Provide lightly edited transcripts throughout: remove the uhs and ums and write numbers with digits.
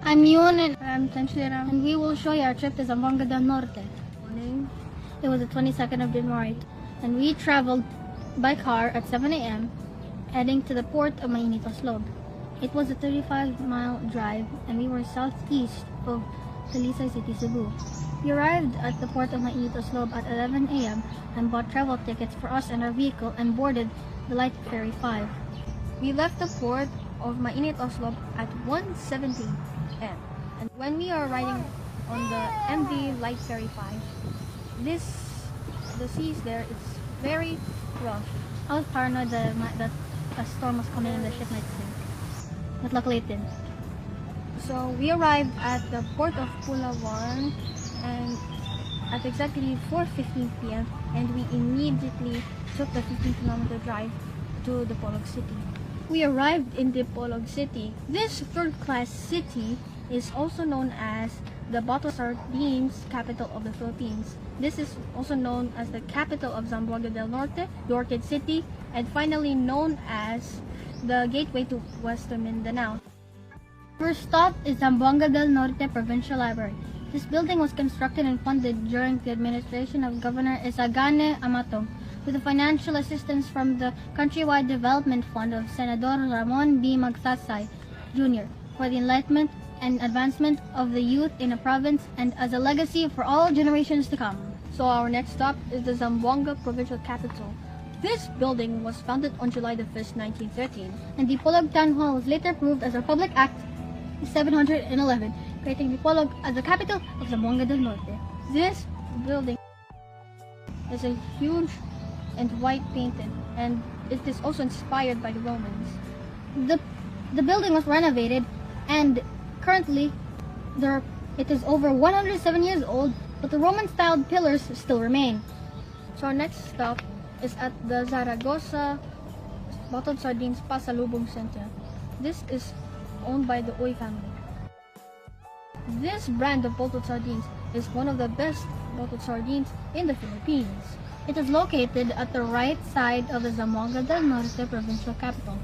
I'm Yun and I'm Tanshira. and we will show you our trip to Zamboanga del Norte. Morning. It was the 22nd of January and we traveled by car at 7 a.m. heading to the port of Mainitoslog. It was a 35-mile drive and we were southeast of Talisay City, Cebu. We arrived at the port of Mainitoslog at 11 a.m. and bought travel tickets for us and our vehicle and boarded the Light Ferry 5. We left the port of Mainitoslog at 1:70 am. And when we are riding on the MV Light Ferry 5, the seas there, it's very rough. I was paranoid that a storm was coming and the ship might sink. But luckily it didn't. So we arrived at the port of Pulawan and at exactly 4:15 p.m. and we immediately took the 15-kilometer drive to Dipolog City. We arrived in Dipolog City. This third-class city is also known as the bottle sardines capital of the Philippines. This is also known as the capital of Zamboanga del Norte, the Orchid City, and finally known as the Gateway to Western Mindanao. First stop is Zamboanga del Norte Provincial Library. This building was constructed and funded during the administration of Governor Isagane Amatong with the financial assistance from the Countrywide Development Fund of Senador Ramon B. Magsaysay Jr. for the enlightenment and advancement of the youth in the province and as a legacy for all generations to come. So our next stop is the Zamboanga Provincial Capital. This building was founded on July the 1st, 1913. And Dipolog Town Hall was later approved as a Republic Act 711, creating Dipolog as the capital of Zamboanga del Norte. This building is a huge and white painted, and it is also inspired by the Romans. The building was renovated and currently it is over 107 years old, but the Roman-styled pillars still remain. So our next stop is at the Zaragoza Bottled Sardines Pasalubong Center. This is owned by the Uy family. This brand of bottled sardines is one of the best bottled sardines in the Philippines. It is located at the right side of the Zamboanga del Norte provincial capital.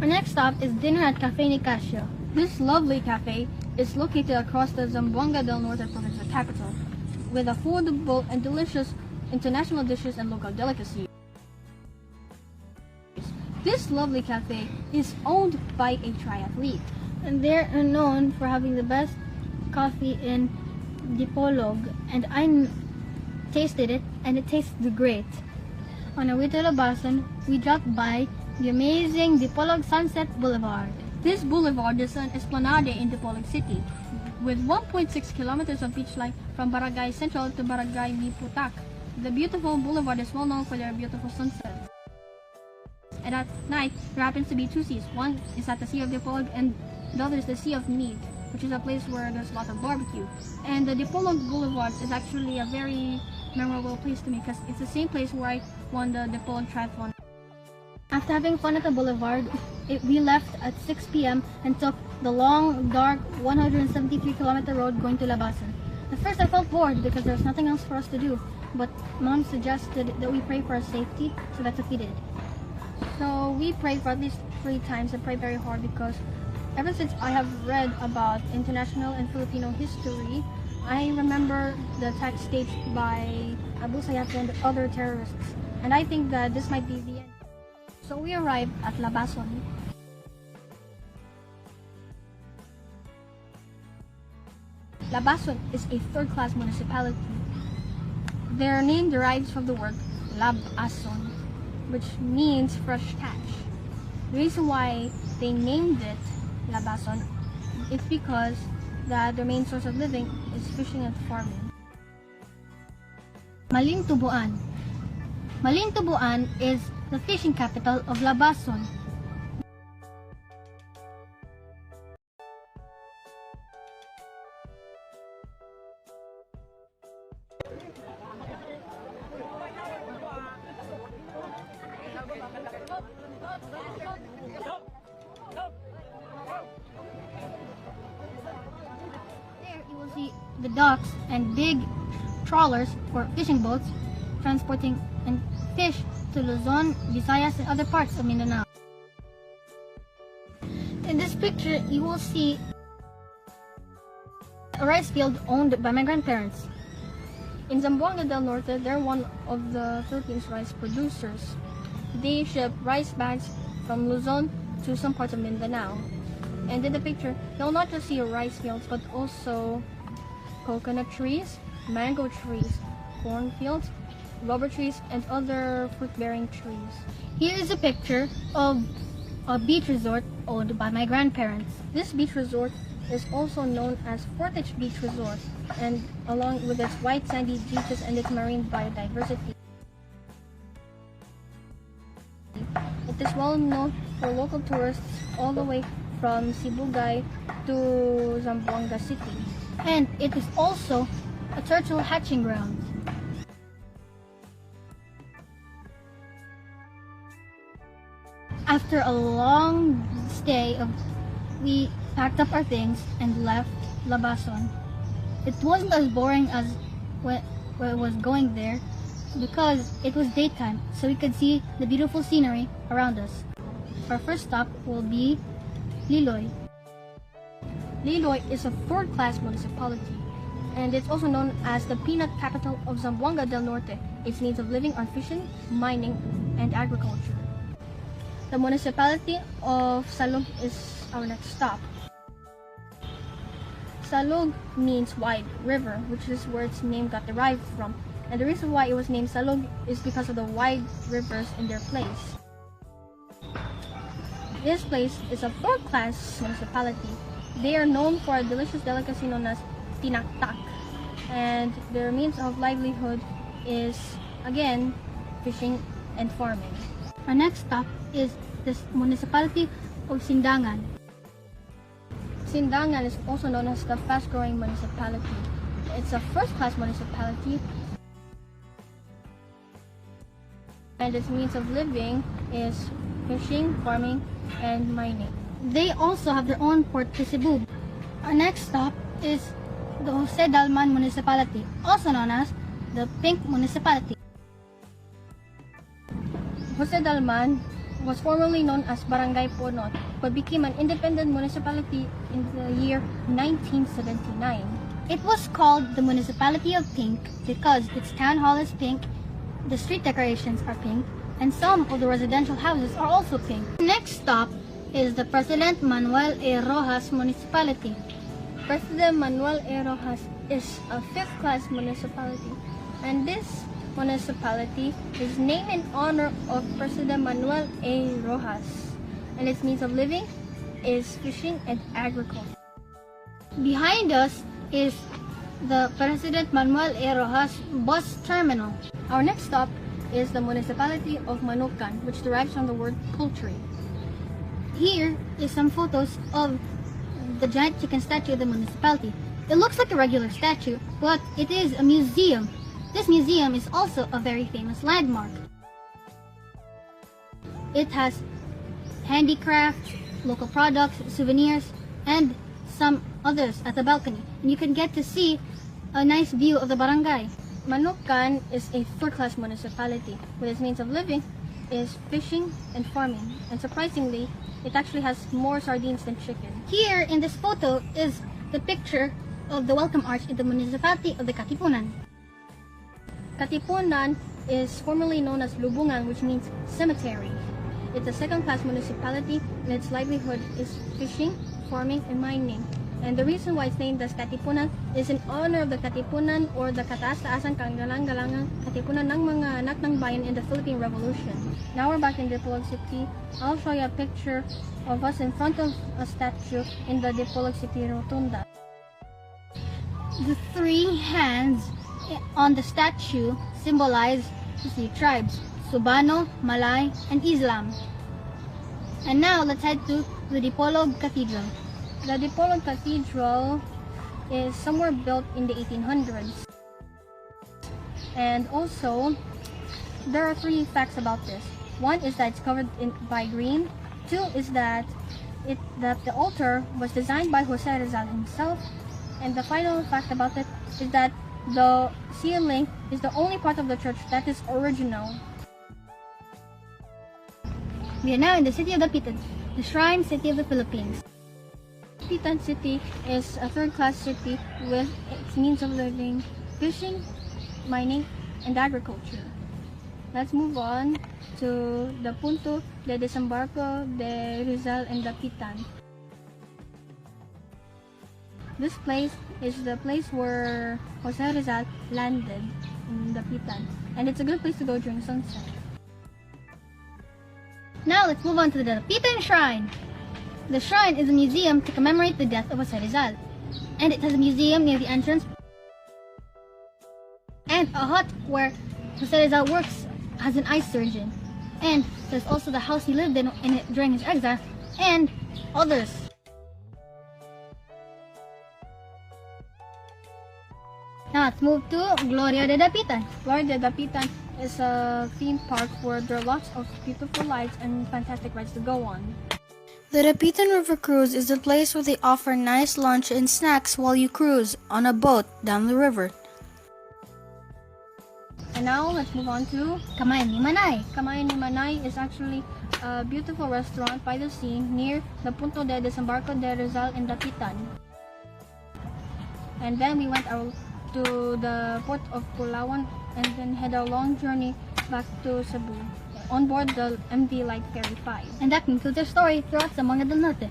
Our next stop is dinner at Cafe Nicasio. This lovely cafe is located across the Zamboanga del Norte provincial capital with affordable and delicious international dishes and local delicacies. This lovely cafe is owned by a triathlete. And they are known for having the best coffee in Dipolog, and I tasted it and it tastes great. On our way to Labason, we dropped by the amazing Dipolog Sunset Boulevard. This boulevard is an esplanade in Dipolog City with 1.6 kilometers of beach line from Barangay Central to Barangay Miputak. The beautiful boulevard is well known for their beautiful sunsets. And at night, there happens to be two seas. One is at the Sea of Dipolog and the other is the Sea of Mead, which is a place where there's a lot of barbecue. And the Dipolog Boulevard is actually a very memorable place to me because it's the same place where I won the Dipolog Triathlon. After having fun at the boulevard, we left at 6 p.m. and took the long, dark 173-kilometer road going to Labason. At first I felt bored because there's nothing else for us to do, but Mom suggested that we pray for our safety, so that's what we did. So we prayed for at least 3 times and prayed very hard because ever since I have read about international and Filipino history, I remember the attack staged by Abu Sayyaf and other terrorists. And I think that this might be the end. So we arrived at Labason. Labason is a third-class municipality. Their name derives from the word Labason, which means fresh catch. The reason why they named it Labason is because their main source of living is fishing and farming. Malintubuan. Malintubuan is the fishing capital of Labason. There you will see the docks and big trawlers or fishing boats transporting and fish to Luzon, Visayas, and other parts of Mindanao. In this picture, you will see a rice field owned by my grandparents. In Zamboanga del Norte, they're one of the Philippines' rice producers. They ship rice bags from Luzon to some parts of Mindanao. And in the picture, you'll not just see rice fields, but also coconut trees, mango trees, cornfields, rubber trees, and other fruit-bearing trees. Here is a picture of a beach resort owned by my grandparents. This beach resort is also known as Fortich Beach Resort, and along with its white sandy beaches and its marine biodiversity. It is well known for local tourists all the way from Sibugay to Zamboanga City. And it is also a turtle hatching ground. After a long stay, we packed up our things and left Labason. It wasn't as boring as when it was going there because it was daytime, so we could see the beautiful scenery around us. Our first stop will be Liloy. Liloy is a third-class municipality, and it's also known as the peanut capital of Zamboanga del Norte. Its means of living are fishing, mining, and agriculture. The municipality of Salug is our next stop. Salug means wide river, which is where its name got derived from. And the reason why it was named Salug is because of the wide rivers in their place. This place is a fourth-class municipality. They are known for a delicious delicacy known as tinaktak. And their means of livelihood is, again, fishing and farming. Our next stop is the municipality of Sindangan. Sindangan is also known as the fast-growing municipality. It's a first-class municipality, and its means of living is fishing, farming, and mining. They also have their own port to Cebu. Our next stop is the Jose Dalman municipality, also known as the Pink Municipality. Jose Dalman was formerly known as Barangay Ponot, but became an independent municipality in the year 1979. It was called the Municipality of Pink because its town hall is pink, the street decorations are pink, and some of the residential houses are also pink. Next stop is the President Manuel A. Rojas Municipality. President Manuel A. Rojas is a fifth-class municipality, and this municipality is named in honor of President Manuel A. Rojas, and its means of living is fishing and agriculture. Behind us is the President Manuel A. Rojas bus terminal. Our next stop is the municipality of Manukan, which derives from the word poultry. Here is some photos of the giant chicken statue of the municipality. It looks like a regular statue, but it is a museum. This museum is also a very famous landmark. It has handicrafts, local products, souvenirs, and some others at the balcony. And you can get to see a nice view of the barangay. Manukan is a third-class municipality, with its means of living is fishing and farming. And surprisingly, it actually has more sardines than chicken. Here in this photo is the picture of the welcome arch in the municipality of the Katipunan. Katipunan is formerly known as Lubungan, which means cemetery. It's a second-class municipality, and its livelihood is fishing, farming, and mining. And the reason why it's named as Katipunan is in honor of the Katipunan or the kataas-taasan kagalang-galangang Katipunan ng mga anak ng bayan in the Philippine Revolution. Now we're back in Dipolog City. I'll show you a picture of us in front of a statue in the Dipolog City Rotunda. The three hands on the statue symbolize the three tribes, Subano, Malay, and Islam. And now let's head to the Dipolog Cathedral. The Dipolog Cathedral is somewhere built in the 1800s. And also, there are three facts about this. One is that it's covered by green. Two is that the altar was designed by Jose Rizal himself. And the final fact about it is that the ceiling is the only part of the church that is original. We are now in the city of Dapitan, the shrine city of the Philippines. Pitan City is a third-class city with its means of living, fishing, mining, and agriculture. Let's move on to the Punto de Desembarco de Rizal and Dapitan. This place is the place where Jose Rizal landed in Dapitan, and it's a good place to go during sunset. Now let's move on to the Dapitan Shrine. The shrine is a museum to commemorate the death of Jose Rizal, and it has a museum near the entrance and a hut where Jose Rizal works as an eye surgeon. And there's also the house he lived in it during his exile, and others. Now let's move to Gloria de Dapitan. Gloria de Dapitan is a theme park where there are lots of beautiful lights and fantastic rides to go on. The Dapitan River Cruise is a place where they offer nice lunch and snacks while you cruise on a boat down the river. And now let's move on to Kamayan ni Manay. Kamayan ni Manay is actually a beautiful restaurant by the sea near the Punto de Desembarco de Rizal in Dapitan. And then we went out to the port of Palawan and then had a long journey back to Cebu on board the MV Light Ferry 5. And that concludes our story throughout Zamboanga del Norte.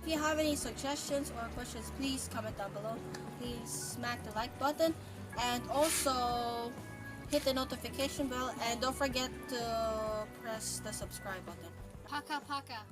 If you have any suggestions or questions, please comment down below. Please smack the like button and also hit the notification bell, and don't forget to press the subscribe button. Paka paka.